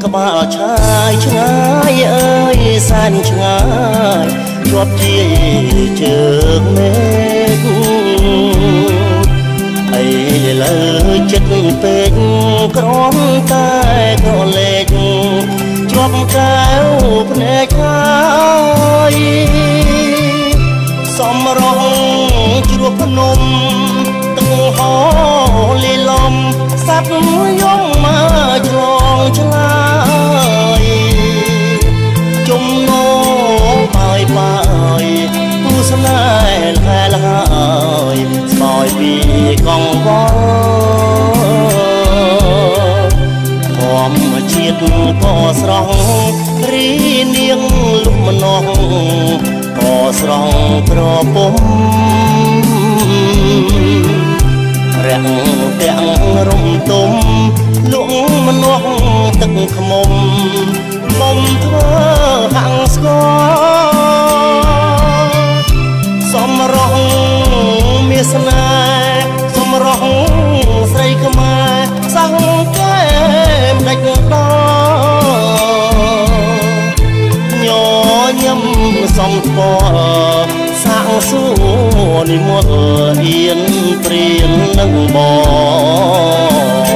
ក្បាលឆាយឆ្ងាយអើយសែនឆ្ងាយជាប់ជាជើងមេឃអីលើចិត្តពេកក្រំតែក្រលេកជាប់កែវភ្នែកហើយសំរងជ្រោះភ្នំទឹកហោលីលំសັດយំមកឆ្លងឆ្លើយជំនោបាយបាយគូស្នេហ៍ហែលហើយស្បយពីកង្វល់ធម្មជាតិក៏ស្រស់រីនាងលុកម្នោះក៏ស្រស់ក្រពុំរាំងទាំងរំទុំលក់មនុស្សទឹកខ្មុំមុំធ្វើហាំងស្គរសំរងមានស្នេហ៍សំរងស្រីខ្មែរសង្កែមដាច់ដញញឹមសំស្ពរសាំងសួរនិមន្តអៀនព្រៀននឹងប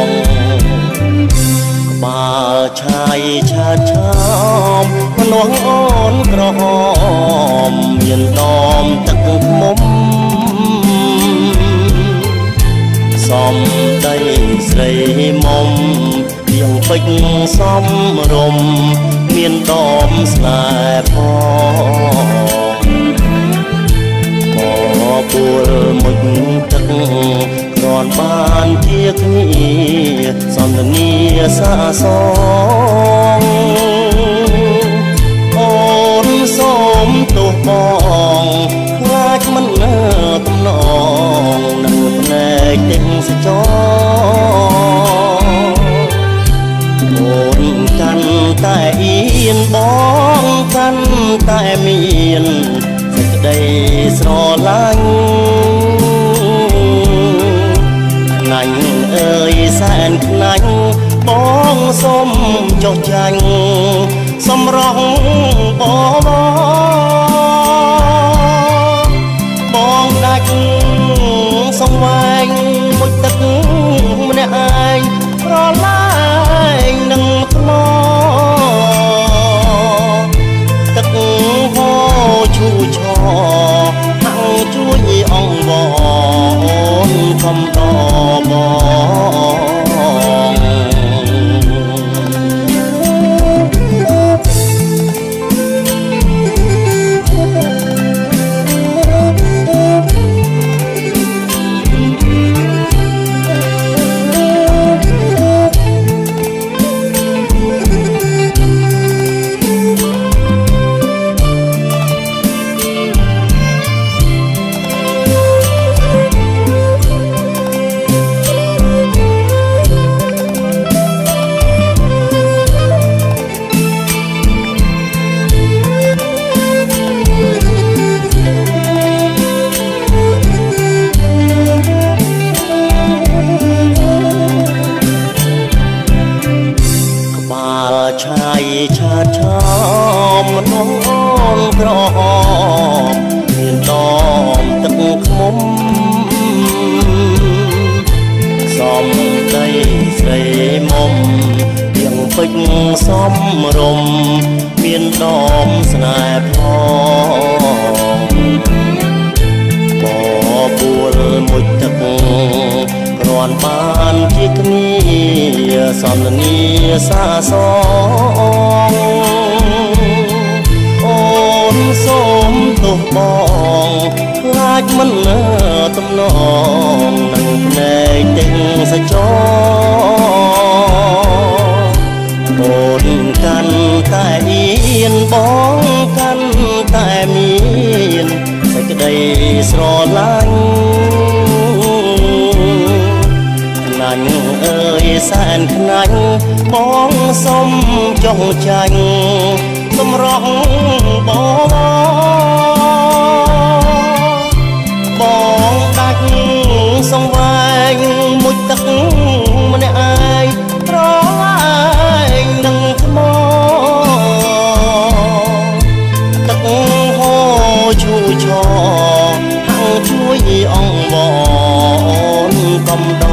ងក្បាលឆាយឆាតឆោមមនុស្សអូនក្រហមមានដមទឹកមុំសំដីស្រីមុំទៀងពេជ្រសំរុំមានដមស្នេហ៍ផងពួលមុជទឹកគ្រាន់បានជាគ្នាសន្ទនាសាសងអូនសូមទោសបងខ្លាចមិនទំនងនឹងភ្នែកទាំងសចអូនកាន់តែអៀនបងកាន់តែមានសេចក្តីស្រឡាញ់ខ្លាញ់អើយសែនខ្លាញ់បងសូមចុះចាញ់សម្រងបងដាច់សង្វែងមួយទឹកម្នាក់ឯងប្រឡាយនឹងថ្មទឹកហូរឈូឆហាំងជួយអង្វរខំតបងឆាយឆាតឆោមមនុស្សអូនក្រហមមានដមទឹកខ្មុំសំដីស្រីមុំទៀងពេជ្រសំរុំមានដមស្នេហ៍ផងបពួលមុជទឹកគ្រាន់បានជាគ្នាសន្ទនាសាសងអូនសូមទោសបងខ្លាចមិនទំនងនឹងភ្នែកទាំងសចអូនកាន់តែអៀនបងកាន់តែមានសេចក្តីស្រឡាញ់ខ្លាញ់អើយសែនខ្លាញ់បងសុំចុះចាញ់សម្រងបងដាច់សង្វែងមួយទឹកម្នាក់ឯងប្រឡាយនឹង ឈរហាំងជួយអង្វរកំដ